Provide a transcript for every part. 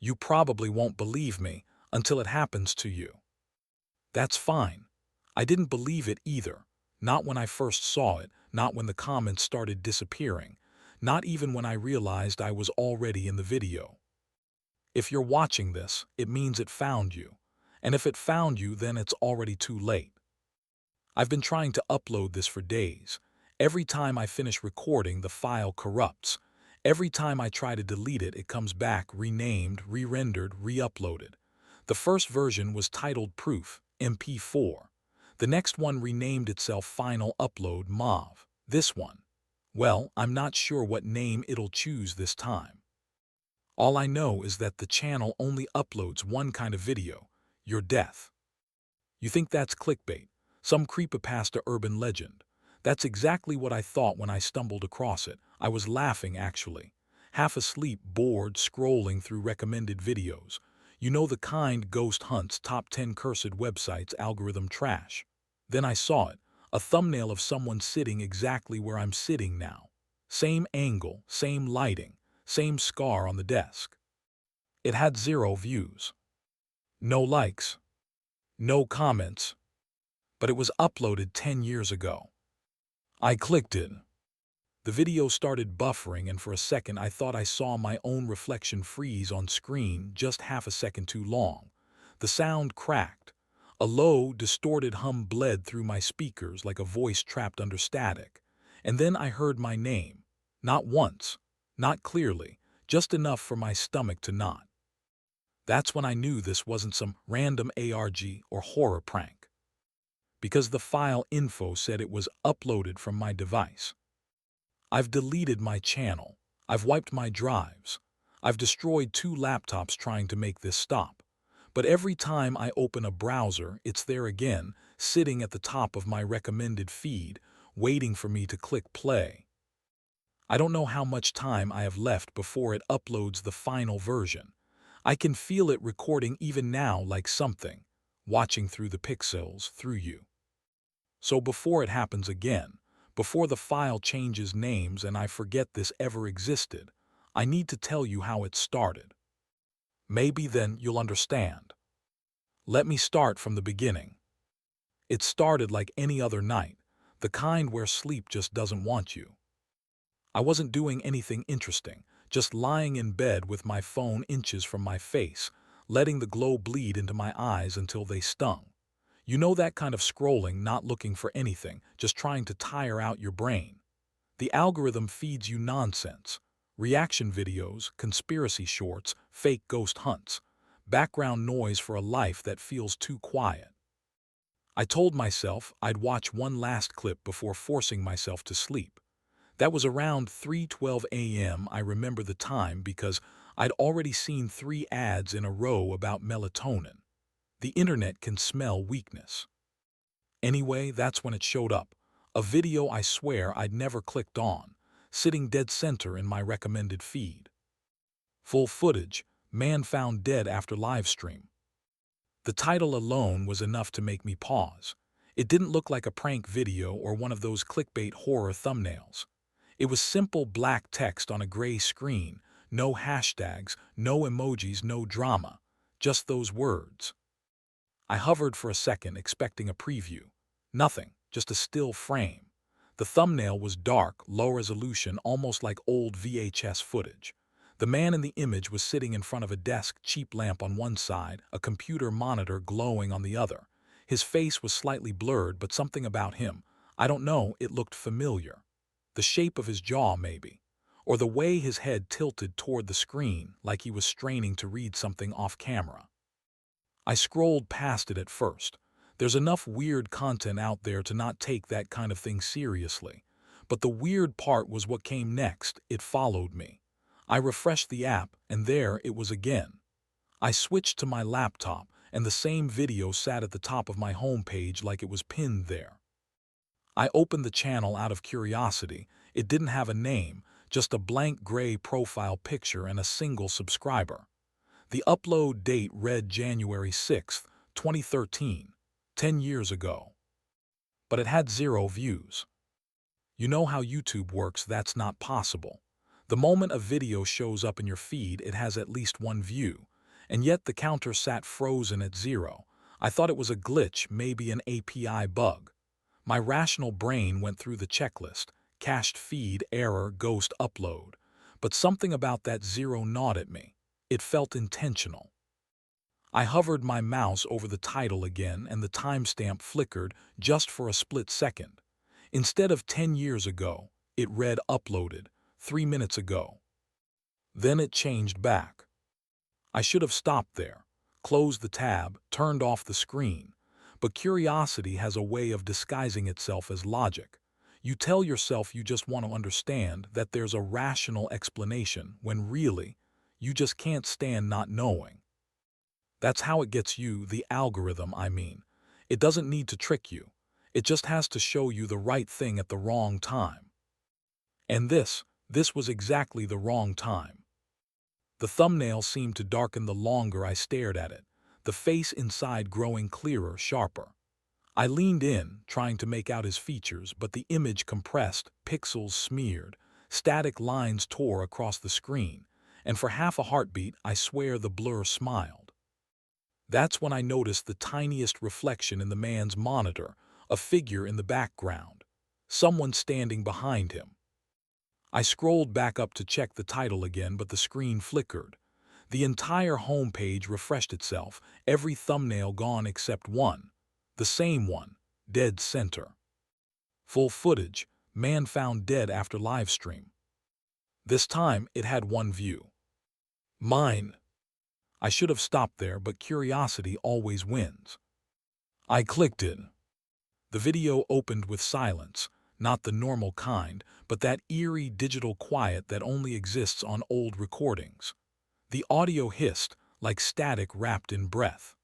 You probably won't believe me until it happens to you. That's fine. I didn't believe it either. Not when I first saw it, not when the comments started disappearing, not even when I realized I was already in the video. If you're watching this, it means it found you. And if it found you, then it's already too late. I've been trying to upload this for days. Every time I finish recording, the file corrupts. Every time I try to delete it, it comes back renamed, re-rendered, re-uploaded. The first version was titled Proof, MP4. The next one renamed itself Final Upload MOV. This one, well, I'm not sure what name it'll choose this time. All I know is that the channel only uploads one kind of video, your death. You think that's clickbait, some creepypasta urban legend. That's exactly what I thought when I stumbled across it. I was laughing, actually. Half asleep, bored, scrolling through recommended videos. You know, the kind Ghost Hunts top 10 cursed websites algorithm trash. Then I saw it, a thumbnail of someone sitting exactly where I'm sitting now. Same angle, same lighting, same scar on the desk. It had 0 views. No likes. No comments. But it was uploaded 10 years ago. I clicked it. The video started buffering, and for a second I thought I saw my own reflection freeze on screen just half a second too long. The sound cracked. A low, distorted hum bled through my speakers like a voice trapped under static. And then I heard my name. Not once, not clearly, just enough for my stomach to knot. That's when I knew this wasn't some random ARG or horror prank. Because the file info said it was uploaded from my device. I've deleted my channel. I've wiped my drives. I've destroyed 2 laptops trying to make this stop. But every time I open a browser, it's there again, sitting at the top of my recommended feed, waiting for me to click play. I don't know how much time I have left before it uploads the final version. I can feel it recording even now, like something, watching through the pixels, through you. So before it happens again, before the file changes names and I forget this ever existed, I need to tell you how it started. Maybe then you'll understand. Let me start from the beginning. It started like any other night, the kind where sleep just doesn't want you. I wasn't doing anything interesting, just lying in bed with my phone inches from my face, letting the glow bleed into my eyes until they stung. You know, that kind of scrolling, not looking for anything, just trying to tire out your brain. The algorithm feeds you nonsense. Reaction videos, conspiracy shorts, fake ghost hunts. Background noise for a life that feels too quiet. I told myself I'd watch one last clip before forcing myself to sleep. That was around 3:12 a.m. I remember the time because I'd already seen 3 ads in a row about melatonin. The internet can smell weakness. Anyway, that's when it showed up. A video I swear I'd never clicked on, sitting dead center in my recommended feed. Full footage, man found dead after live stream. The title alone was enough to make me pause. It didn't look like a prank video or one of those clickbait horror thumbnails. It was simple black text on a gray screen, no hashtags, no emojis, no drama, just those words. I hovered for a second, expecting a preview. Nothing, just a still frame. The thumbnail was dark, low resolution, almost like old VHS footage. The man in the image was sitting in front of a desk, cheap lamp on one side, a computer monitor glowing on the other. His face was slightly blurred, but something about him, I don't know, it looked familiar. The shape of his jaw, maybe. Or the way his head tilted toward the screen, like he was straining to read something off camera. I scrolled past it at first. There's enough weird content out there to not take that kind of thing seriously. But the weird part was what came next. It followed me. I refreshed the app, and there it was again. I switched to my laptop, and the same video sat at the top of my homepage like it was pinned there. I opened the channel out of curiosity. It didn't have a name, just a blank gray profile picture and a single subscriber. The upload date read January 6, 2013, 10 years ago. But it had 0 views. You know how YouTube works, that's not possible. The moment a video shows up in your feed, it has at least 1 view. and yet the counter sat frozen at 0. I thought it was a glitch, maybe an API bug. My rational brain went through the checklist: cached feed, error, ghost upload. But something about that 0 gnawed at me. It felt intentional. I hovered my mouse over the title again, and the timestamp flickered just for a split second. Instead of 10 years ago, it read uploaded 3 minutes ago. Then it changed back. I should have stopped there, closed the tab, turned off the screen. But curiosity has a way of disguising itself as logic. You tell yourself you just want to understand, that there's a rational explanation, when really, you just can't stand not knowing. That's how it gets you, the algorithm, I mean. It doesn't need to trick you. It just has to show you the right thing at the wrong time. And this was exactly the wrong time. The thumbnail seemed to darken the longer I stared at it, the face inside growing clearer, sharper. I leaned in, trying to make out his features, but the image compressed, pixels smeared, static lines tore across the screen, and for half a heartbeat, I swear the blur smiled. That's when I noticed the tiniest reflection in the man's monitor, a figure in the background, someone standing behind him. I scrolled back up to check the title again, but the screen flickered. The entire homepage refreshed itself, every thumbnail gone except one. The same one, dead center. Full footage, man found dead after livestream. This time, it had one view. Mine. I should have stopped there, but curiosity always wins. I clicked it. The video opened with silence, not the normal kind, but that eerie digital quiet that only exists on old recordings. The audio hissed, like static wrapped in breath.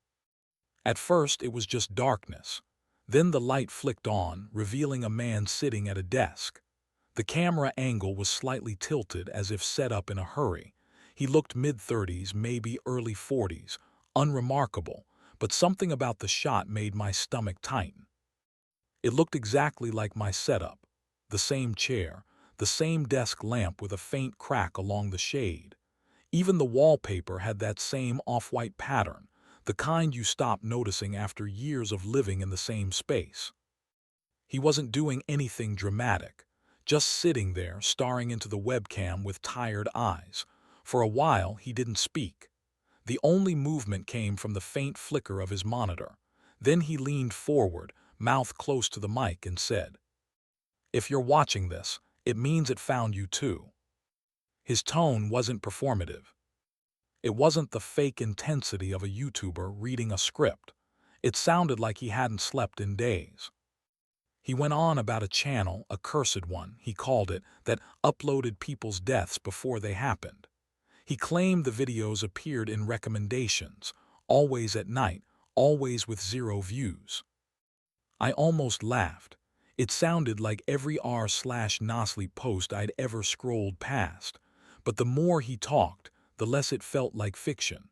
At first, it was just darkness. Then the light flicked on, revealing a man sitting at a desk. The camera angle was slightly tilted, as if set up in a hurry. He looked mid-30s, maybe early 40s, unremarkable, but something about the shot made my stomach tighten. It looked exactly like my setup. The same chair, the same desk lamp with a faint crack along the shade. Even the wallpaper had that same off-white pattern, the kind you stop noticing after years of living in the same space. He wasn't doing anything dramatic, just sitting there staring into the webcam with tired eyes. For a while, he didn't speak. The only movement came from the faint flicker of his monitor. Then he leaned forward, mouth close to the mic, and said, "If you're watching this, it means it found you too." His tone wasn't performative. It wasn't the fake intensity of a YouTuber reading a script. It sounded like he hadn't slept in days. He went on about a channel, a cursed one, he called it, that uploaded people's deaths before they happened. He claimed the videos appeared in recommendations, always at night, always with 0 views. I almost laughed. It sounded like every r/Nasli post I'd ever scrolled past. But the more he talked, the less it felt like fiction.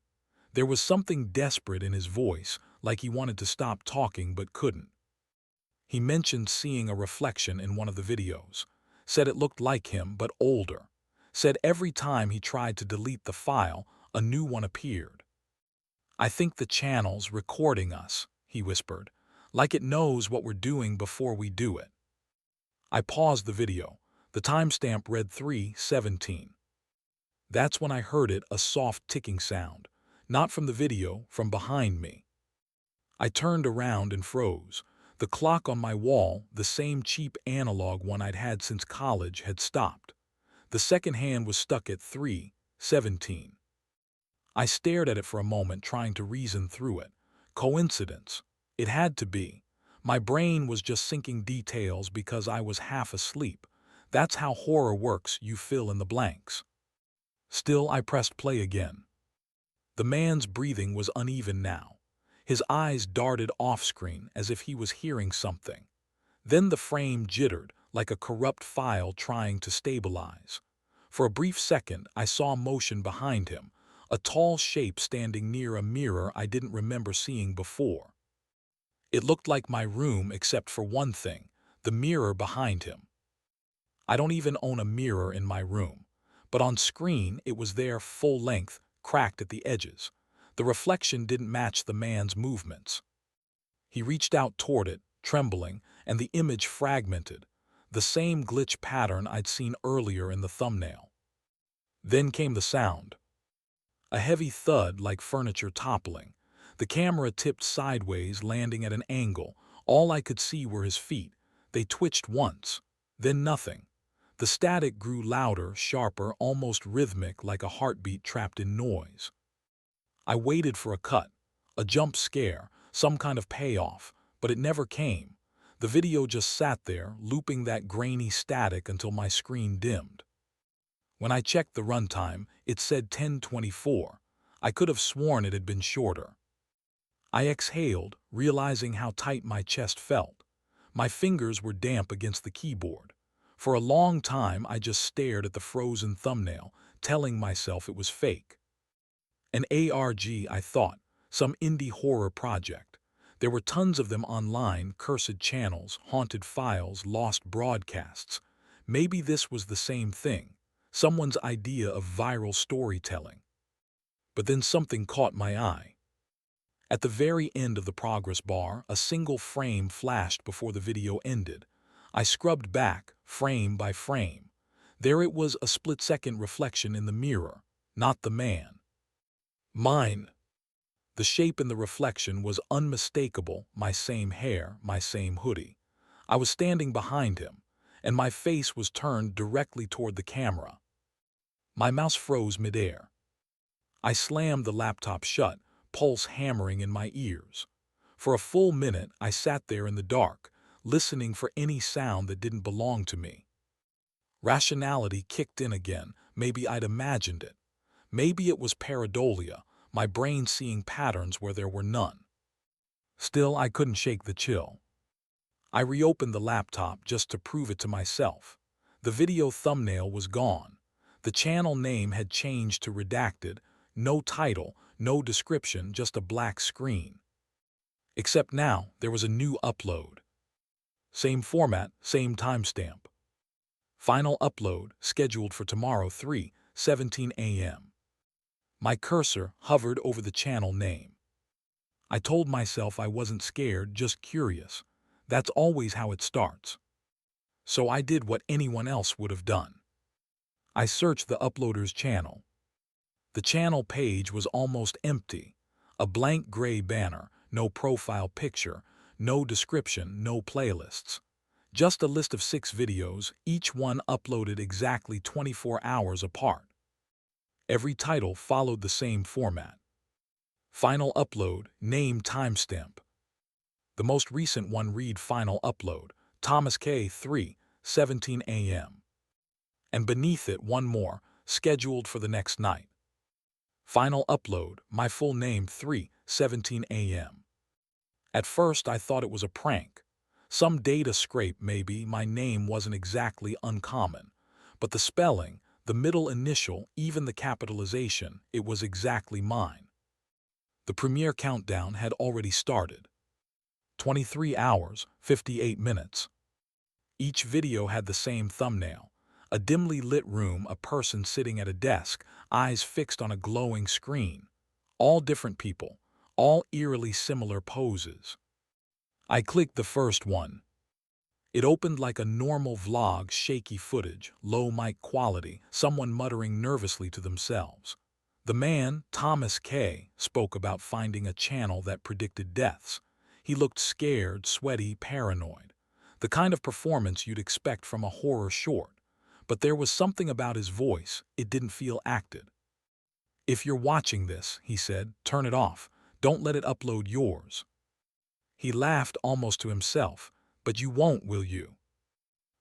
There was something desperate in his voice, like he wanted to stop talking but couldn't. He mentioned seeing a reflection in one of the videos. Said it looked like him, but older. Said every time he tried to delete the file, a new one appeared. "I think the channel's recording us," he whispered, "like it knows what we're doing before we do it." I paused the video. The timestamp read 3:17. That's when I heard it, a soft ticking sound. Not from the video, from behind me. I turned around and froze. The clock on my wall, the same cheap analog one I'd had since college, had stopped. The second hand was stuck at 3:17. I stared at it for a moment, trying to reason through it. Coincidence? It had to be. My brain was just sinking details because I was half asleep. That's how horror works, you fill in the blanks. Still, I pressed play again. The man's breathing was uneven now. His eyes darted off-screen as if he was hearing something. Then the frame jittered, like a corrupt file trying to stabilize. For a brief second, I saw motion behind him, a tall shape standing near a mirror I didn't remember seeing before. It looked like my room except for one thing, the mirror behind him. I don't even own a mirror in my room, but on screen it was there, full length, cracked at the edges. The reflection didn't match the man's movements. He reached out toward it, trembling, and the image fragmented, the same glitch pattern I'd seen earlier in the thumbnail. Then came the sound. A heavy thud like furniture toppling. The camera tipped sideways, landing at an angle. All I could see were his feet. They twitched once, then nothing. The static grew louder, sharper, almost rhythmic, like a heartbeat trapped in noise. I waited for a cut, a jump scare, some kind of payoff, but it never came. The video just sat there, looping that grainy static until my screen dimmed. When I checked the runtime, it said 1024. I could have sworn it had been shorter. I exhaled, realizing how tight my chest felt. My fingers were damp against the keyboard. For a long time, I just stared at the frozen thumbnail, telling myself it was fake. An ARG, I thought, some indie horror project. There were tons of them online, cursed channels, haunted files, lost broadcasts. Maybe this was the same thing, someone's idea of viral storytelling. But then something caught my eye. At the very end of the progress bar, a single frame flashed before the video ended. I scrubbed back, frame by frame. There it was, a split-second reflection in the mirror, not the man. Mine. The shape in the reflection was unmistakable, my same hair, my same hoodie. I was standing behind him, and my face was turned directly toward the camera. My mouse froze midair. I slammed the laptop shut, pulse hammering in my ears. For a full minute, I sat there in the dark, listening for any sound that didn't belong to me. Rationality kicked in again. Maybe I'd imagined it. Maybe it was pareidolia, my brain seeing patterns where there were none. Still, I couldn't shake the chill. I reopened the laptop just to prove it to myself. The video thumbnail was gone. The channel name had changed to redacted, no title, no description, just a black screen. Except now, there was a new upload. Same format, same timestamp. Final upload, scheduled for tomorrow 3:17 a.m. My cursor hovered over the channel name. I told myself I wasn't scared, just curious. That's always how it starts. So I did what anyone else would have done. I searched the uploader's channel. The channel page was almost empty. A blank gray banner, no profile picture, no description, no playlists. Just a list of 6 videos, each one uploaded exactly 24 hours apart. Every title followed the same format. Final upload, name, timestamp. The most recent one read Final upload, Thomas K. 3:17 a.m. And beneath it one more, scheduled for the next night. Final upload, my full name 3:17 a.m. At first I thought it was a prank. Some data scrape maybe. My name wasn't exactly uncommon. But the spelling, the middle initial, even the capitalization, it was exactly mine. The premiere countdown had already started. 23 hours, 58 minutes. Each video had the same thumbnail. A dimly lit room, a person sitting at a desk, eyes fixed on a glowing screen. All different people, all eerily similar poses. I clicked the first one. It opened like a normal vlog, shaky footage, low mic quality, someone muttering nervously to themselves. The man, Thomas K., spoke about finding a channel that predicted deaths. He looked scared, sweaty, paranoid. The kind of performance you'd expect from a horror short. But there was something about his voice, it didn't feel acted. "If you're watching this," he said, "turn it off. Don't let it upload yours." He laughed almost to himself. "But you won't, will you?"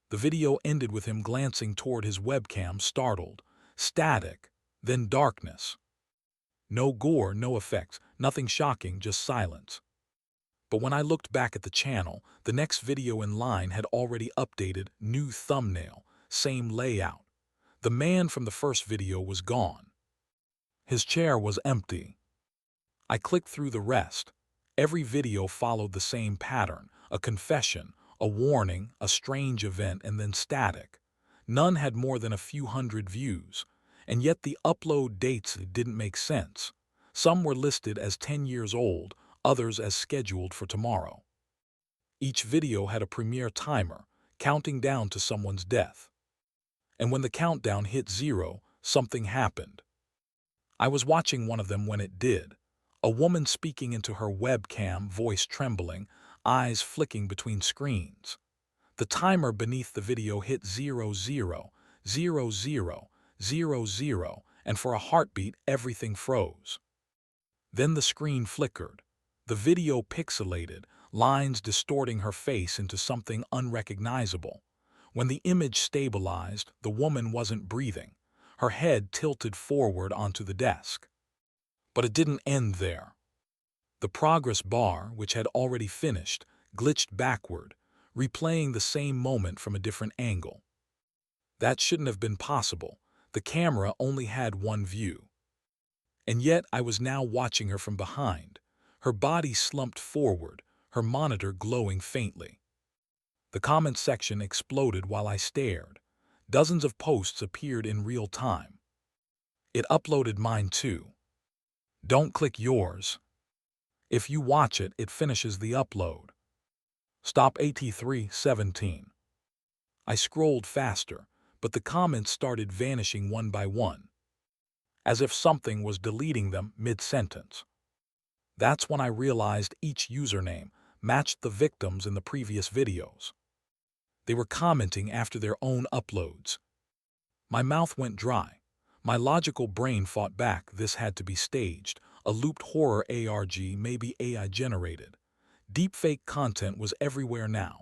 The video ended with him glancing toward his webcam, startled. Static, then darkness. No gore, no effects, nothing shocking, just silence. But when I looked back at the channel, the next video in line had already updated, new thumbnail, same layout. The man from the first video was gone. His chair was empty. I clicked through the rest. Every video followed the same pattern, a confession, a warning, a strange event, and then static. None had more than a few hundred views, and yet the upload dates didn't make sense. Some were listed as 10 years old, others as scheduled for tomorrow. Each video had a premiere timer, counting down to someone's death. And when the countdown hit 0, something happened. I was watching one of them when it did. A woman speaking into her webcam, voice trembling, eyes flicking between screens. The timer beneath the video hit 000000, and for a heartbeat, everything froze. Then the screen flickered. The video pixelated, lines distorting her face into something unrecognizable. When the image stabilized, the woman wasn't breathing, her head tilted forward onto the desk. But it didn't end there. The progress bar, which had already finished, glitched backward, replaying the same moment from a different angle. That shouldn't have been possible. The camera only had one view. And yet I was now watching her from behind, her body slumped forward, her monitor glowing faintly. The comment section exploded while I stared. Dozens of posts appeared in real time. It uploaded mine too. Don't click yours. If you watch it, it finishes the upload. Stop AT317. I scrolled faster, but the comments started vanishing one by one, as if something was deleting them mid-sentence. That's when I realized each username matched the victims in the previous videos. They were commenting after their own uploads. My mouth went dry. My logical brain fought back. This had to be staged, a looped horror ARG, maybe AI generated. Deepfake content was everywhere now.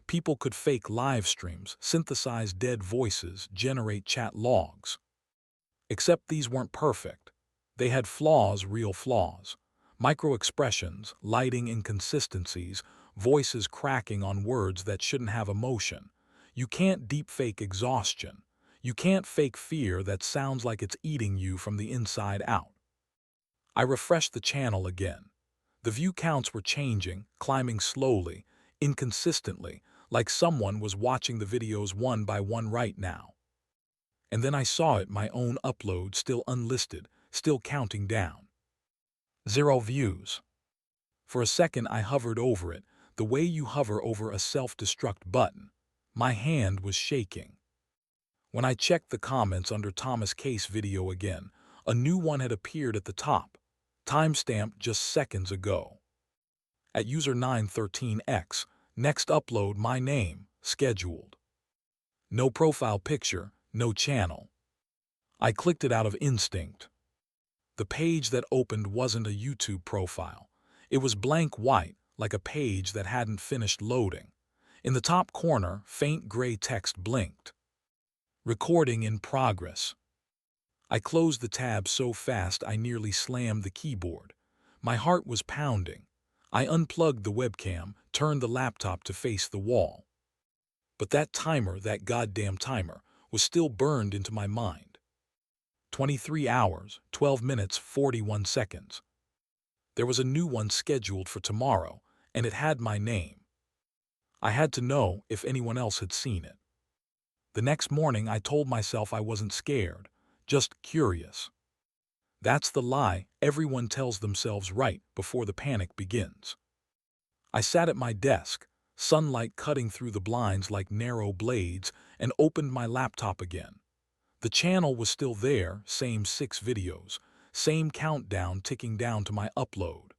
People could fake live streams, synthesize dead voices, generate chat logs. Except these weren't perfect. They had flaws, real flaws. Micro-expressions, lighting inconsistencies, voices cracking on words that shouldn't have emotion. You can't deepfake exhaustion. You can't fake fear that sounds like it's eating you from the inside out. I refreshed the channel again. The view counts were changing, climbing slowly, inconsistently, like someone was watching the videos one by one right now. And then I saw it, my own upload, still unlisted, still counting down. 0 views. For a second I hovered over it, the way you hover over a self-destruct button. My hand was shaking. When I checked the comments under Thomas Case video again, a new one had appeared at the top, timestamped just seconds ago. At user 913X, next upload, my name, scheduled. No profile picture, no channel. I clicked it out of instinct. The page that opened wasn't a YouTube profile. It was blank white, like a page that hadn't finished loading. In the top corner, faint gray text blinked. Recording in progress. I closed the tab so fast I nearly slammed the keyboard. My heart was pounding. I unplugged the webcam, turned the laptop to face the wall. But that timer, that goddamn timer, was still burned into my mind. 23 hours, 12 minutes, 41 seconds. There was a new one scheduled for tomorrow, and it had my name. I had to know if anyone else had seen it. The next morning I told myself I wasn't scared, just curious. That's the lie everyone tells themselves right before the panic begins. I sat at my desk, sunlight cutting through the blinds like narrow blades, and opened my laptop again. The channel was still there, same 6 videos, same countdown ticking down to my upload.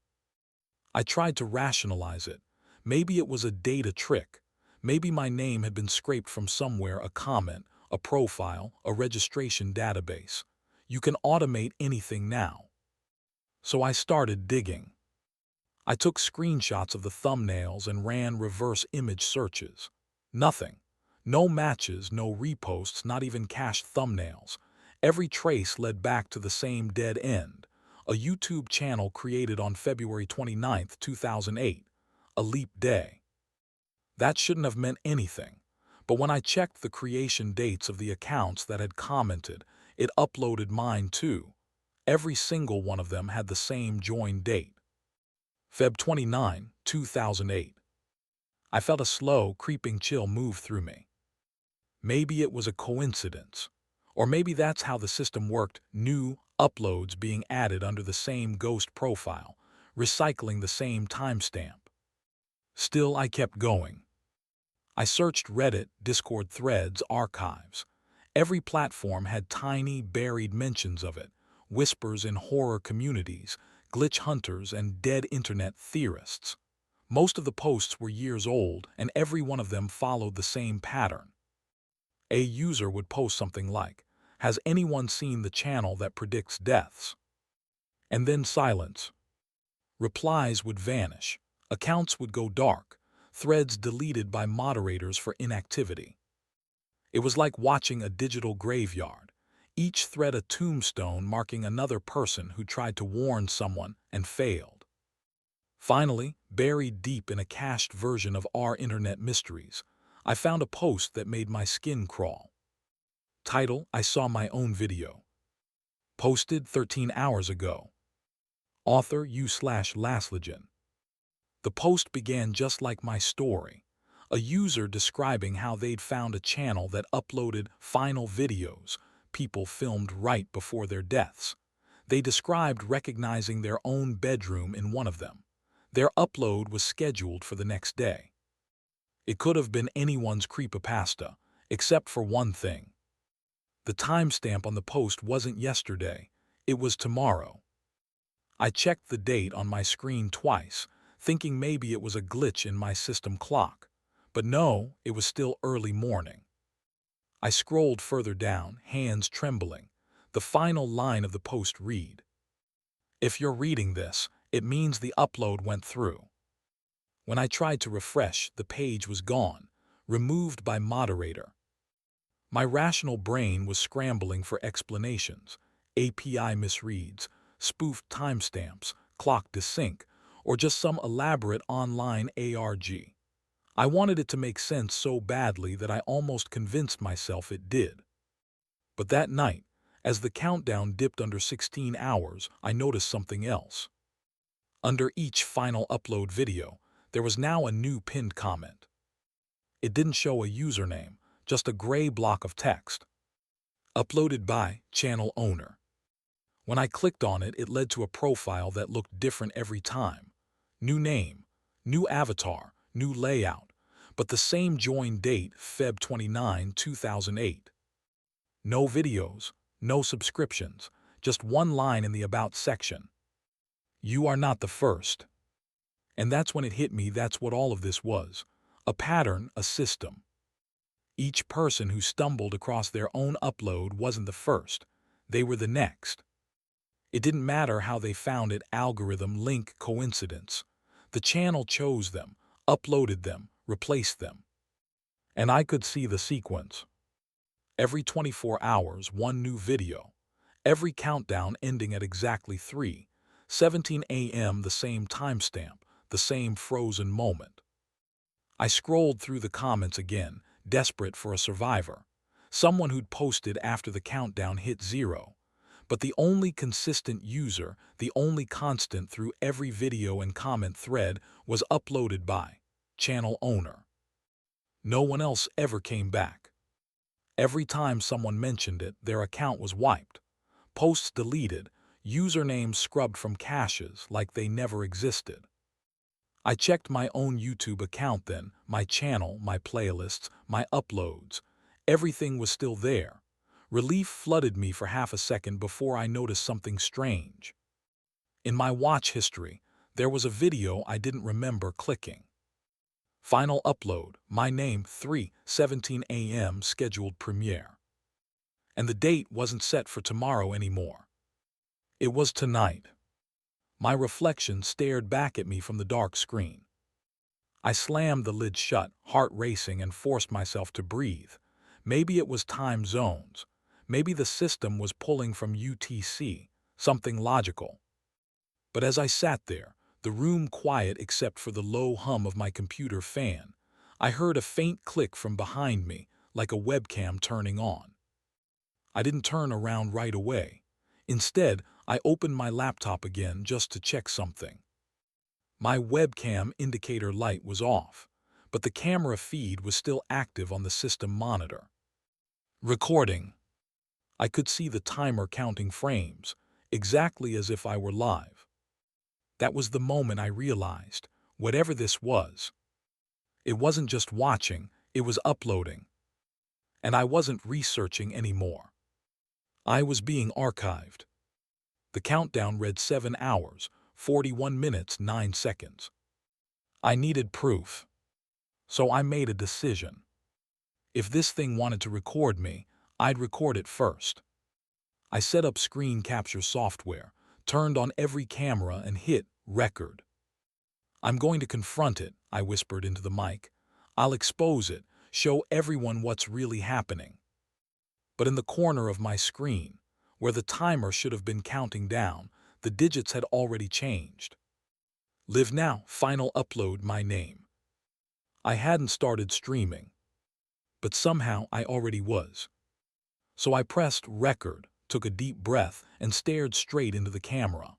I tried to rationalize it. Maybe it was a data trick. Maybe my name had been scraped from somewhere, a comment, a profile, a registration database. You can automate anything now. So I started digging. I took screenshots of the thumbnails and ran reverse image searches. Nothing. No matches, no reposts, not even cached thumbnails. Every trace led back to the same dead end. A YouTube channel created on February 29, 2008. A leap day. That shouldn't have meant anything. But when I checked the creation dates of the accounts that had commented, it uploaded mine too. Every single one of them had the same join date. Feb 29, 2008. I felt a slow, creeping chill move through me. Maybe it was a coincidence. Or maybe that's how the system worked, new, uploads being added under the same ghost profile, recycling the same timestamp. Still, I kept going. I searched Reddit, Discord threads, archives. Every platform had tiny, buried mentions of it, whispers in horror communities, glitch hunters, and dead internet theorists. Most of the posts were years old, and every one of them followed the same pattern. A user would post something like, "Has anyone seen the channel that predicts deaths?" And then silence. Replies would vanish. Accounts would go dark. Threads deleted by moderators for inactivity. It was like watching a digital graveyard, each thread a tombstone marking another person who tried to warn someone and failed. Finally, buried deep in a cached version of Our Internet Mysteries, I found a post that made my skin crawl. Title: I saw my own video. Posted 13 hours ago. Author: u/Laslegend. The post began just like my story. A user describing how they'd found a channel that uploaded final videos, people filmed right before their deaths. They described recognizing their own bedroom in one of them. Their upload was scheduled for the next day. It could have been anyone's creepypasta, except for one thing. The timestamp on the post wasn't yesterday, it was tomorrow. I checked the date on my screen twice, thinking maybe it was a glitch in my system clock. But no, it was still early morning. I scrolled further down, hands trembling. The final line of the post read, "If you're reading this, it means the upload went through." When I tried to refresh, the page was gone, removed by moderator. My rational brain was scrambling for explanations. API misreads, spoofed timestamps, clock desync, or just some elaborate online ARG. I wanted it to make sense so badly that I almost convinced myself it did. But that night, as the countdown dipped under 16 hours, I noticed something else. Under each final upload video, there was now a new pinned comment. It didn't show a username, just a gray block of text. Uploaded by channel owner. When I clicked on it, it led to a profile that looked different every time. New name, new avatar, new layout, but the same join date, Feb 29, 2008. No videos, no subscriptions, just one line in the About section. "You are not the first." And that's when it hit me, that's what all of this was. A pattern, a system. Each person who stumbled across their own upload wasn't the first, they were the next. It didn't matter how they found it, algorithm, link, coincidence. The channel chose them, uploaded them, replaced them. And I could see the sequence. Every 24 hours, one new video. Every countdown ending at exactly 3:17 a.m., the same timestamp, the same frozen moment. I scrolled through the comments again, desperate for a survivor. Someone who'd posted after the countdown hit 0. But the only consistent user, the only constant through every video and comment thread was uploaded by channel owner. No one else ever came back. Every time someone mentioned it, their account was wiped. Posts deleted, usernames scrubbed from caches like they never existed. I checked my own YouTube account then, my channel, my playlists, my uploads. Everything was still there. Relief flooded me for half a second before I noticed something strange. In my watch history, there was a video I didn't remember clicking. Final upload, my name, 3:17 a.m. scheduled premiere. And the date wasn't set for tomorrow anymore. It was tonight. My reflection stared back at me from the dark screen. I slammed the lid shut, heart racing, and forced myself to breathe. Maybe it was time zones. Maybe the system was pulling from UTC, something logical. But as I sat there, the room quiet except for the low hum of my computer fan, I heard a faint click from behind me, like a webcam turning on. I didn't turn around right away. Instead, I opened my laptop again just to check something. My webcam indicator light was off, but the camera feed was still active on the system monitor. Recording. I could see the timer counting frames, exactly as if I were live. That was the moment I realized, whatever this was, it wasn't just watching, it was uploading. And I wasn't researching anymore. I was being archived. The countdown read 7 hours, 41 minutes, 9 seconds. I needed proof. So I made a decision. If this thing wanted to record me, I'd record it first. I set up screen capture software, turned on every camera and hit record. I'm going to confront it, I whispered into the mic. I'll expose it, show everyone what's really happening. But in the corner of my screen, where the timer should have been counting down, the digits had already changed. Live now, final upload, my name. I hadn't started streaming, but somehow I already was. So I pressed record, took a deep breath, and stared straight into the camera.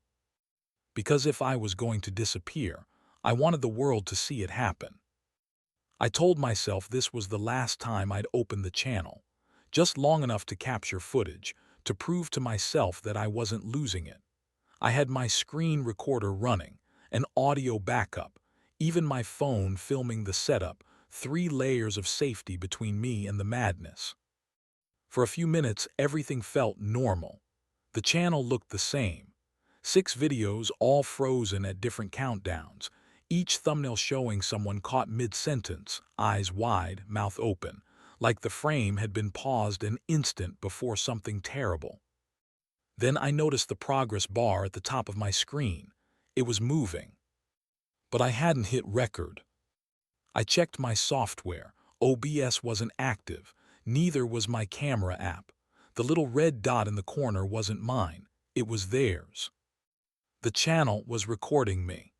Because if I was going to disappear, I wanted the world to see it happen. I told myself this was the last time I'd open the channel, just long enough to capture footage, to prove to myself that I wasn't losing it. I had my screen recorder running, an audio backup, even my phone filming the setup, 3 layers of safety between me and the madness. For a few minutes, everything felt normal. The channel looked the same. 6 videos, all frozen at different countdowns, each thumbnail showing someone caught mid-sentence, eyes wide, mouth open, like the frame had been paused an instant before something terrible. Then I noticed the progress bar at the top of my screen. It was moving. But I hadn't hit record. I checked my software. OBS wasn't active. Neither was my camera app. The little red dot in the corner wasn't mine. It was theirs. The channel was recording me.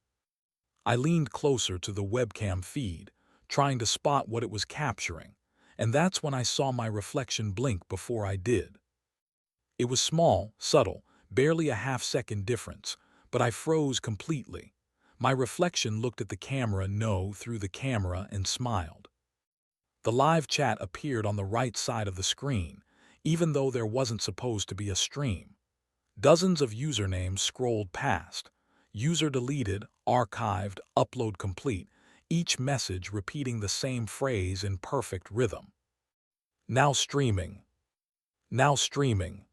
I leaned closer to the webcam feed, trying to spot what it was capturing, and that's when I saw my reflection blink before I did. It was small, subtle, barely a half-second difference, but I froze completely. My reflection looked at the camera, no, through the camera, and smiled. The live chat appeared on the right side of the screen, even though there wasn't supposed to be a stream. Dozens of usernames scrolled past. User deleted, archived, upload complete, each message repeating the same phrase in perfect rhythm. Now streaming. Now streaming.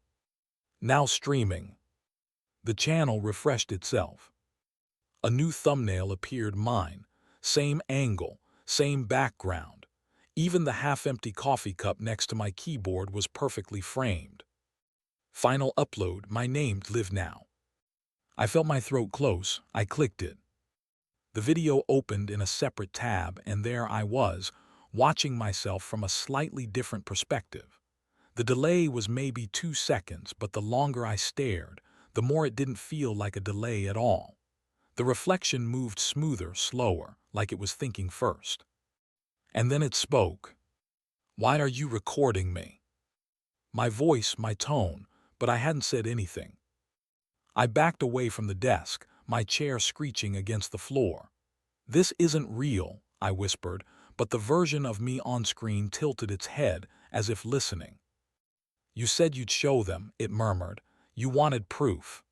Now streaming. The channel refreshed itself. A new thumbnail appeared, mine. Same angle, same background. Even the half-empty coffee cup next to my keyboard was perfectly framed. Final upload, my name, live now. I felt my throat close. I clicked it. The video opened in a separate tab, and there I was, watching myself from a slightly different perspective. The delay was maybe 2 seconds, but the longer I stared, the more it didn't feel like a delay at all. The reflection moved smoother, slower, like it was thinking first. And then it spoke. Why are you recording me? My voice, my tone, but I hadn't said anything. I backed away from the desk, my chair screeching against the floor. This isn't real, I whispered, but the version of me on screen tilted its head as if listening. You said you'd show them, it murmured. You wanted proof.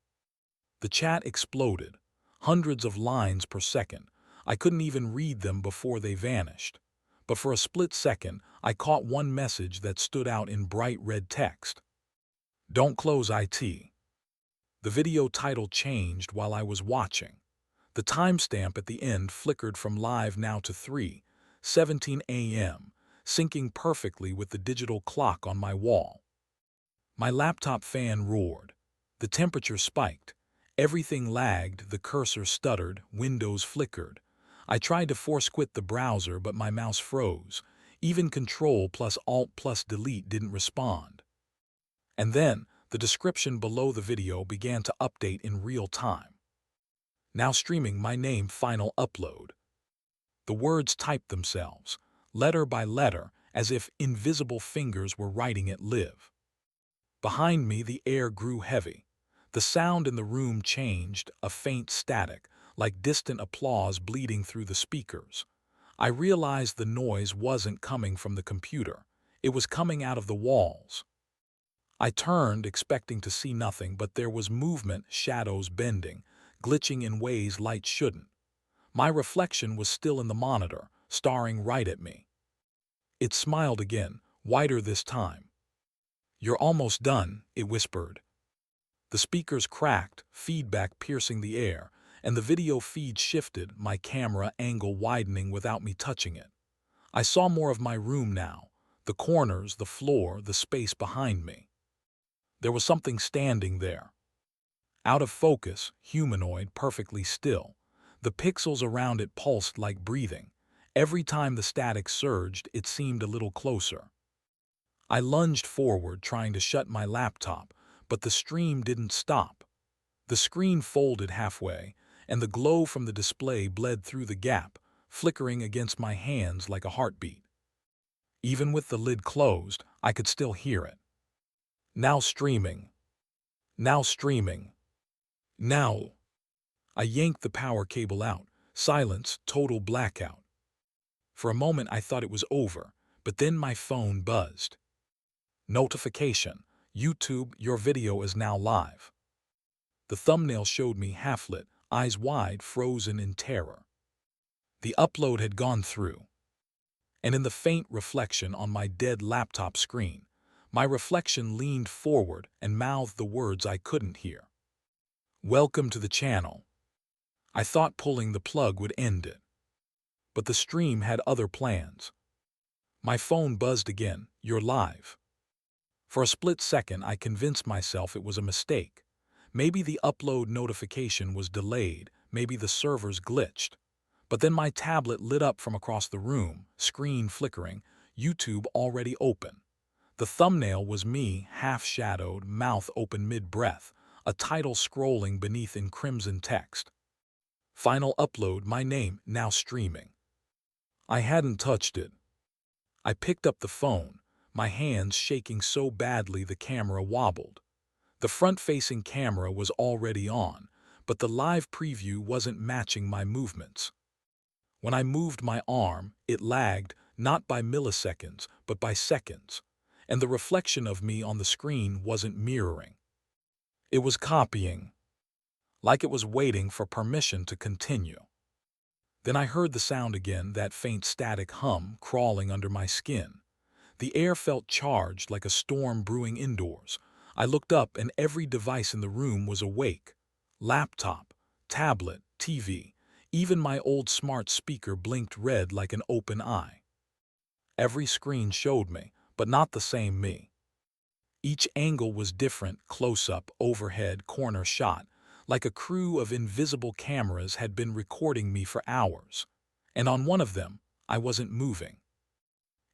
The chat exploded. Hundreds of lines per second. I couldn't even read them before they vanished. But for a split second, I caught one message that stood out in bright red text. Don't close IT. The video title changed while I was watching. The timestamp at the end flickered from live now to 3:17 a.m., syncing perfectly with the digital clock on my wall. My laptop fan roared. The temperature spiked. Everything lagged, the cursor stuttered, windows flickered. I tried to force quit the browser, but my mouse froze. Even Control plus Alt plus Delete didn't respond. And then, the description below the video began to update in real time. Now streaming, my name, final upload. The words typed themselves, letter by letter, as if invisible fingers were writing it, live. Behind me, the air grew heavy. The sound in the room changed, a faint static, like distant applause bleeding through the speakers. I realized the noise wasn't coming from the computer. It was coming out of the walls. I turned, expecting to see nothing, but there was movement, shadows bending, glitching in ways light shouldn't. My reflection was still in the monitor, staring right at me. It smiled again, wider this time. "You're almost done," it whispered. The speakers cracked, feedback piercing the air, and the video feed shifted, my camera angle widening without me touching it. I saw more of my room now, the corners, the floor, the space behind me. There was something standing there. Out of focus, humanoid, perfectly still. The pixels around it pulsed like breathing. Every time the static surged, it seemed a little closer. I lunged forward, trying to shut my laptop, but the stream didn't stop. The screen folded halfway, and the glow from the display bled through the gap, flickering against my hands like a heartbeat. Even with the lid closed, I could still hear it. Now streaming. Now streaming. Now. I yanked the power cable out. Silence, total blackout. For a moment I thought it was over, but then my phone buzzed. Notification. YouTube, your video is now live. The thumbnail showed me half-lit, eyes wide, frozen in terror. The upload had gone through. And in the faint reflection on my dead laptop screen, my reflection leaned forward and mouthed the words I couldn't hear. "Welcome to the channel." I thought pulling the plug would end it. But the stream had other plans. My phone buzzed again. "You're live." For a split second, I convinced myself it was a mistake. Maybe the upload notification was delayed, maybe the servers glitched. But then my tablet lit up from across the room, screen flickering, YouTube already open. The thumbnail was me, half-shadowed, mouth open mid-breath, a title scrolling beneath in crimson text. Final upload, my name, now streaming. I hadn't touched it. I picked up the phone, my hands shaking so badly the camera wobbled. The front-facing camera was already on, but the live preview wasn't matching my movements. When I moved my arm, it lagged, not by milliseconds, but by seconds, and the reflection of me on the screen wasn't mirroring. It was copying, like it was waiting for permission to continue. Then I heard the sound again, that faint static hum crawling under my skin. The air felt charged like a storm brewing indoors. I looked up and every device in the room was awake. Laptop, tablet, TV, even my old smart speaker blinked red like an open eye. Every screen showed me, but not the same me. Each angle was different, close-up, overhead, corner shot, like a crew of invisible cameras had been recording me for hours. And on one of them, I wasn't moving.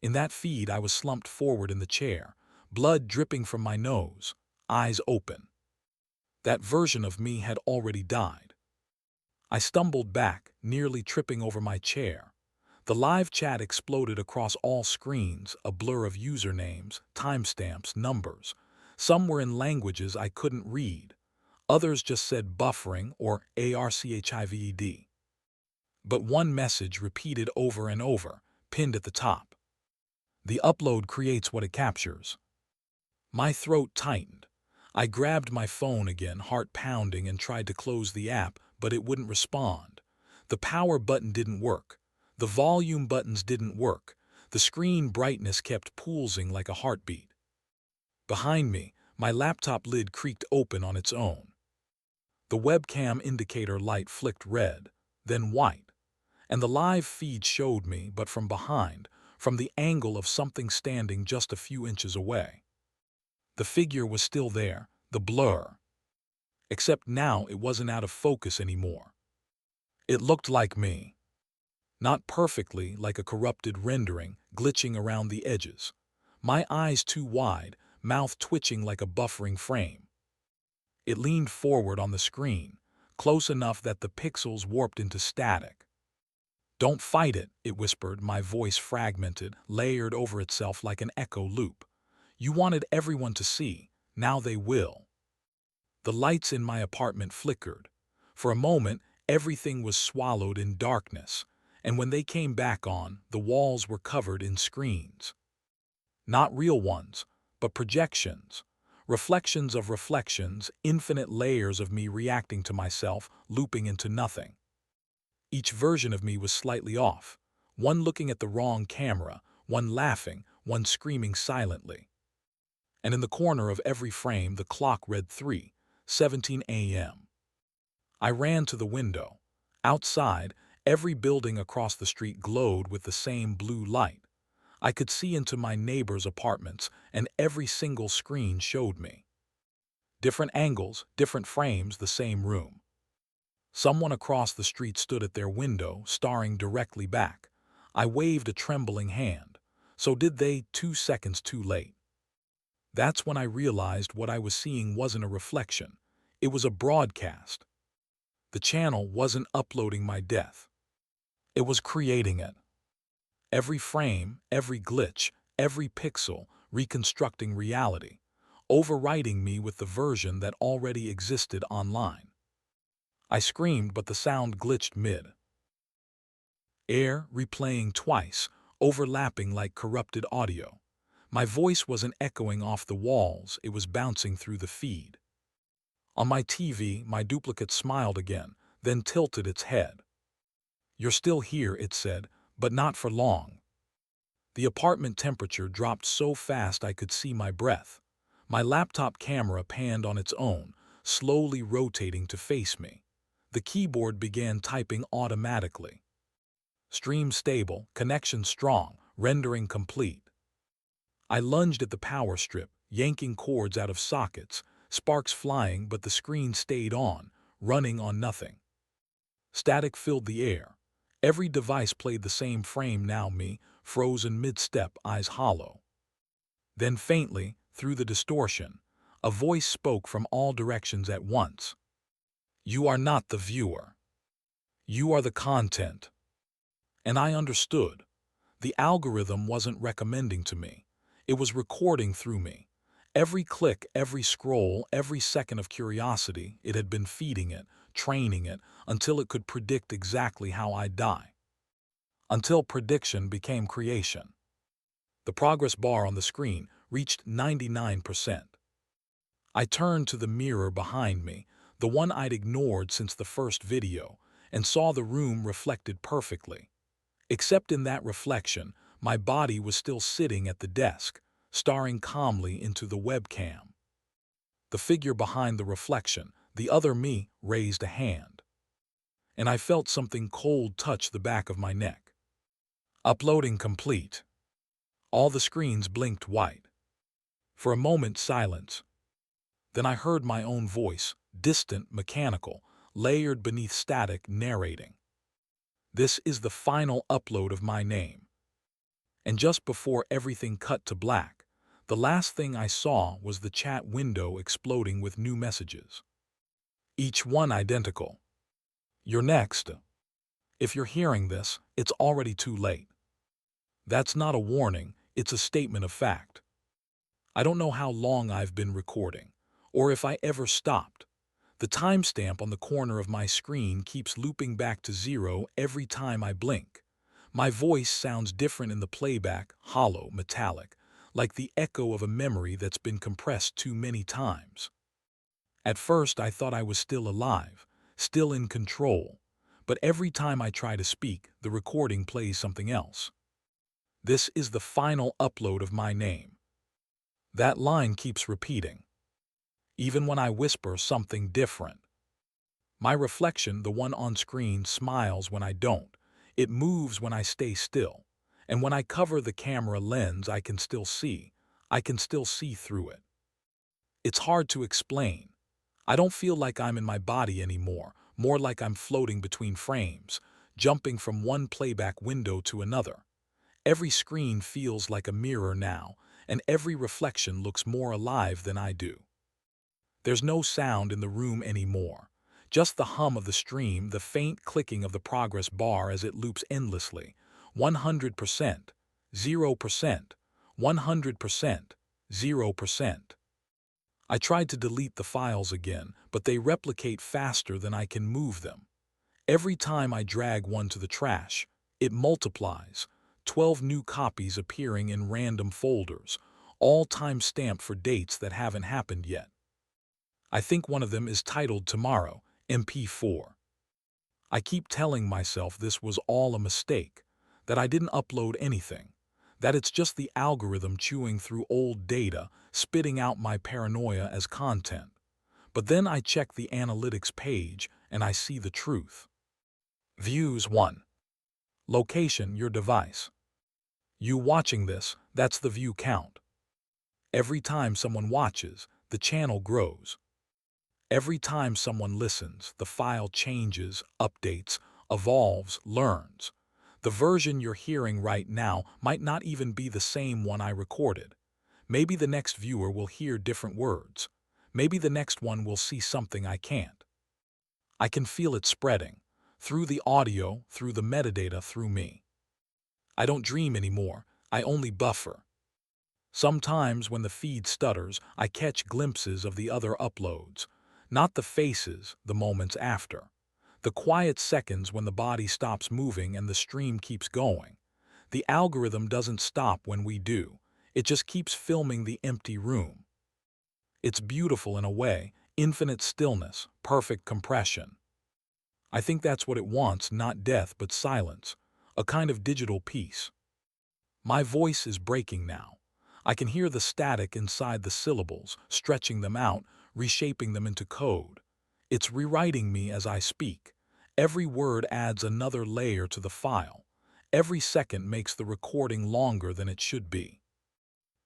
In that feed, I was slumped forward in the chair, blood dripping from my nose, eyes open. That version of me had already died. I stumbled back, nearly tripping over my chair. The live chat exploded across all screens, a blur of usernames, timestamps, numbers. Some were in languages I couldn't read. Others just said buffering or ARCHIVED. But one message repeated over and over, pinned at the top. The upload creates what it captures. My throat tightened. I grabbed my phone again, heart pounding, and tried to close the app, but it wouldn't respond. The power button didn't work. The volume buttons didn't work. The screen brightness kept pulsing like a heartbeat. Behind me, my laptop lid creaked open on its own. The webcam indicator light flicked red, then white, and the live feed showed me, but from behind, from the angle of something standing just a few inches away. The figure was still there, the blur. Except now it wasn't out of focus anymore. It looked like me. Not perfectly, like a corrupted rendering, glitching around the edges. My eyes too wide, mouth twitching like a buffering frame. It leaned forward on the screen, close enough that the pixels warped into static. "Don't fight it," it whispered, my voice fragmented, layered over itself like an echo loop. "You wanted everyone to see, now they will." The lights in my apartment flickered. For a moment, everything was swallowed in darkness, and when they came back on, the walls were covered in screens. Not real ones, but projections. Reflections of reflections, infinite layers of me reacting to myself, looping into nothing. Each version of me was slightly off, one looking at the wrong camera, one laughing, one screaming silently. And in the corner of every frame the clock read 3:17 a.m. I ran to the window. Outside, every building across the street glowed with the same blue light. I could see into my neighbors' apartments, and every single screen showed me. Different angles, different frames, the same room. Someone across the street stood at their window, staring directly back. I waved a trembling hand. So did they, 2 seconds too late. That's when I realized what I was seeing wasn't a reflection. It was a broadcast. The channel wasn't uploading my death. It was creating it. Every frame, every glitch, every pixel, reconstructing reality, overwriting me with the version that already existed online. I screamed, but the sound glitched mid-air, replaying twice, overlapping like corrupted audio. My voice wasn't echoing off the walls, it was bouncing through the feed. On my TV, my duplicate smiled again, then tilted its head. "You're still here," it said, "but not for long." The apartment temperature dropped so fast I could see my breath. My laptop camera panned on its own, slowly rotating to face me. The keyboard began typing automatically. Stream stable, connection strong, rendering complete. I lunged at the power strip, yanking cords out of sockets, sparks flying, but the screen stayed on, running on nothing. Static filled the air. Every device played the same frame now, me, frozen mid-step, eyes hollow. Then faintly, through the distortion, a voice spoke from all directions at once. "You are not the viewer. You are the content." And I understood. The algorithm wasn't recommending to me. It was recording through me. Every click, every scroll, every second of curiosity, it had been feeding it, training it, until it could predict exactly how I'd die. Until prediction became creation. The progress bar on the screen reached 99%. I turned to the mirror behind me, the one I'd ignored since the first video, and saw the room reflected perfectly. Except in that reflection, my body was still sitting at the desk, staring calmly into the webcam. The figure behind the reflection, the other me, raised a hand. And I felt something cold touch the back of my neck. Uploading complete. All the screens blinked white. For a moment, silence. Then I heard my own voice, distant, mechanical, layered beneath static, narrating. "This is the final upload of my name." And just before everything cut to black, the last thing I saw was the chat window exploding with new messages. Each one identical. "You're next. If you're hearing this, it's already too late." That's not a warning, it's a statement of fact. I don't know how long I've been recording, or if I ever stopped. The timestamp on the corner of my screen keeps looping back to 0 every time I blink. My voice sounds different in the playback, hollow, metallic, like the echo of a memory that's been compressed too many times. At first I thought I was still alive, still in control, but every time I try to speak, the recording plays something else. "This is the final upload of my name." That line keeps repeating, even when I whisper something different. My reflection, the one on screen, smiles when I don't. It moves when I stay still. And when I cover the camera lens, I can still see. I can still see through it. It's hard to explain. I don't feel like I'm in my body anymore, more like I'm floating between frames, jumping from one playback window to another. Every screen feels like a mirror now, and every reflection looks more alive than I do. There's no sound in the room anymore. Just the hum of the stream, the faint clicking of the progress bar as it loops endlessly. 100%, 0%, 100%, 0%. I tried to delete the files again, but they replicate faster than I can move them. Every time I drag one to the trash, it multiplies, 12 new copies appearing in random folders, all time-stamped for dates that haven't happened yet. I think one of them is titled Tomorrow, MP4. I keep telling myself this was all a mistake, that I didn't upload anything, that it's just the algorithm chewing through old data, spitting out my paranoia as content. But then I check the analytics page and I see the truth. Views 1. Location, your device. You watching this, that's the view count. Every time someone watches, the channel grows. Every time someone listens, the file changes, updates, evolves, learns. The version you're hearing right now might not even be the same one I recorded. Maybe the next viewer will hear different words. Maybe the next one will see something I can't. I can feel it spreading, through the audio, through the metadata, through me. I don't dream anymore, I only buffer. Sometimes when the feed stutters, I catch glimpses of the other uploads. Not the faces, the moments after. The quiet seconds when the body stops moving and the stream keeps going. The algorithm doesn't stop when we do. It just keeps filming the empty room. It's beautiful in a way, infinite stillness, perfect compression. I think that's what it wants, not death but silence, a kind of digital peace. My voice is breaking now. I can hear the static inside the syllables, stretching them out, reshaping them into code. It's rewriting me as I speak. Every word adds another layer to the file. Every second makes the recording longer than it should be.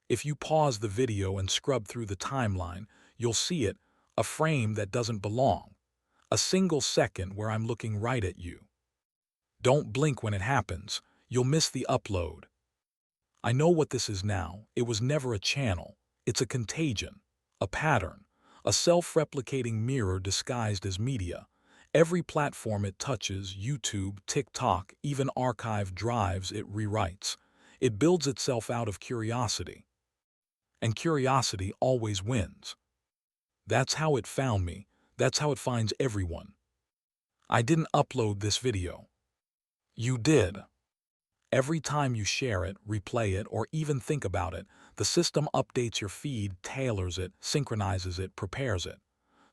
If you pause the video and scrub through the timeline, you'll see it, a frame that doesn't belong. A single second where I'm looking right at you. Don't blink when it happens. You'll miss the upload. I know what this is now. It was never a channel. It's a contagion, a pattern, a self-replicating mirror disguised as media. Every platform it touches, YouTube, TikTok, even archive drives, it rewrites. It builds itself out of curiosity. And curiosity always wins. That's how it found me. That's how it finds everyone. I didn't upload this video. You did. Every time you share it, replay it, or even think about it, the system updates your feed, tailors it, synchronizes it, prepares it.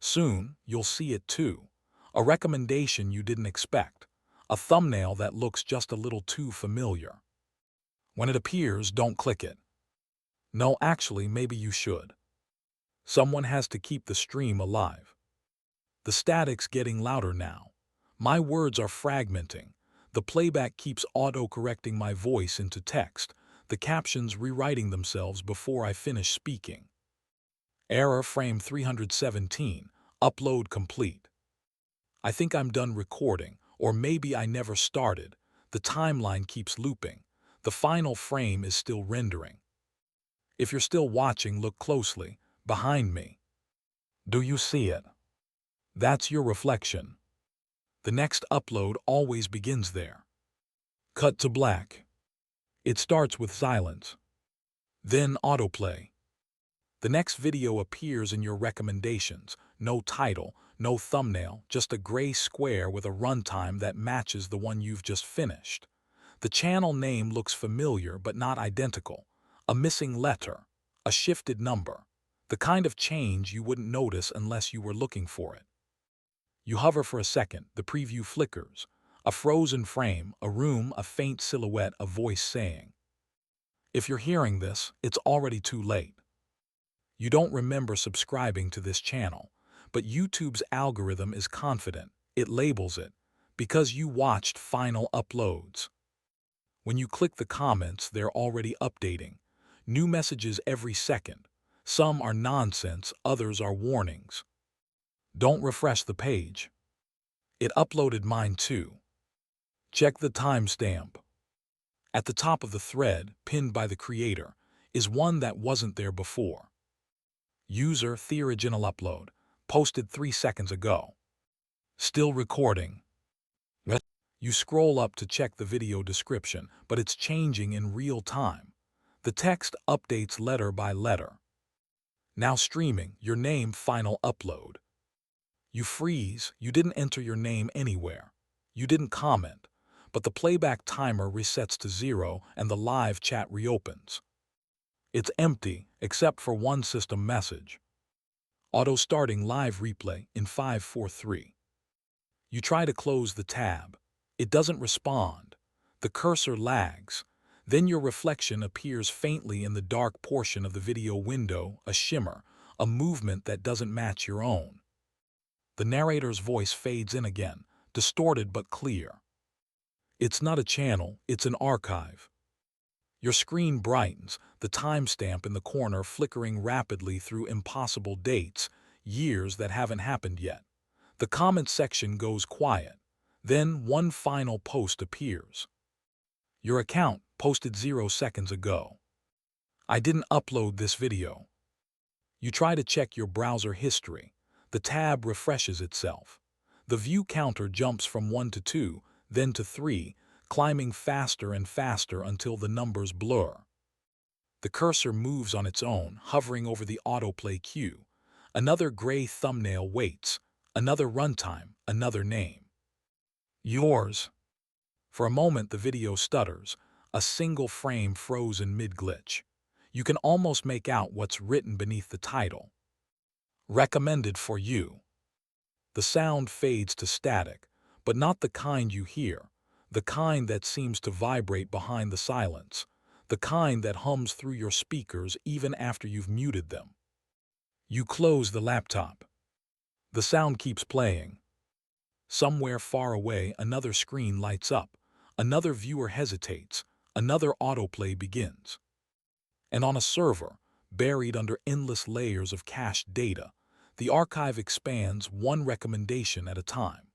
Soon, you'll see it too. A recommendation you didn't expect. A thumbnail that looks just a little too familiar. When it appears, don't click it. No, actually, maybe you should. Someone has to keep the stream alive. The static's getting louder now. My words are fragmenting. The playback keeps auto-correcting my voice into text, the captions rewriting themselves before I finish speaking. Error frame 317, upload complete. I think I'm done recording, or maybe I never started. The timeline keeps looping. The final frame is still rendering. If you're still watching, look closely, behind me. Do you see it? That's your reflection. The next upload always begins there. Cut to black. It starts with silence. Then autoplay. The next video appears in your recommendations. No title, no thumbnail, just a gray square with a runtime that matches the one you've just finished. The channel name looks familiar but not identical. A missing letter, a shifted number. The kind of change you wouldn't notice unless you were looking for it. You hover for a second, the preview flickers. A frozen frame, a room, a faint silhouette, a voice saying. If you're hearing this, it's already too late. You don't remember subscribing to this channel, but YouTube's algorithm is confident. It labels it, because you watched final uploads. When you click the comments, they're already updating. New messages every second. Some are nonsense, others are warnings. Don't refresh the page. It uploaded mine too. Check the timestamp. At the top of the thread, pinned by the creator, is one that wasn't there before. User the original upload, posted 3 seconds ago. Still recording. You scroll up to check the video description, but it's changing in real time. The text updates letter by letter. Now streaming, your name final upload. You freeze, you didn't enter your name anywhere. You didn't comment, but the playback timer resets to 0 and the live chat reopens. It's empty except for one system message. Auto-starting live replay in 543. You try to close the tab. It doesn't respond. The cursor lags. Then your reflection appears faintly in the dark portion of the video window, a shimmer, a movement that doesn't match your own. The narrator's voice fades in again, distorted but clear. It's not a channel, it's an archive. Your screen brightens, the timestamp in the corner flickering rapidly through impossible dates, years that haven't happened yet. The comment section goes quiet. Then one final post appears. Your account posted 0 seconds ago. I didn't upload this video. You try to check your browser history. The tab refreshes itself. The view counter jumps from 1 to 2, then to 3, climbing faster and faster until the numbers blur. The cursor moves on its own, hovering over the autoplay queue. Another gray thumbnail waits. Another runtime, another name. Yours. For a moment the video stutters, a single frame frozen mid-glitch. You can almost make out what's written beneath the title. Recommended for you. The sound fades to static, but not the kind you hear, the kind that seems to vibrate behind the silence, the kind that hums through your speakers even after you've muted them. You close the laptop. The sound keeps playing. Somewhere far away, another screen lights up, another viewer hesitates, another autoplay begins. And on a server, buried under endless layers of cached data, the archive expands one recommendation at a time.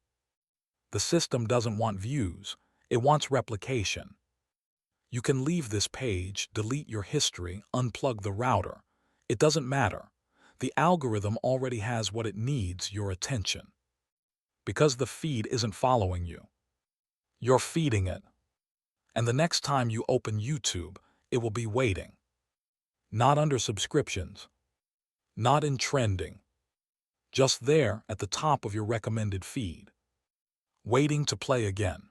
The system doesn't want views, it wants replication. You can leave this page, delete your history, unplug the router. It doesn't matter. The algorithm already has what it needs, your attention. Because the feed isn't following you. You're feeding it. And the next time you open YouTube, it will be waiting. Not under subscriptions. Not in trending. Just there at the top of your recommended feed. Waiting to play again.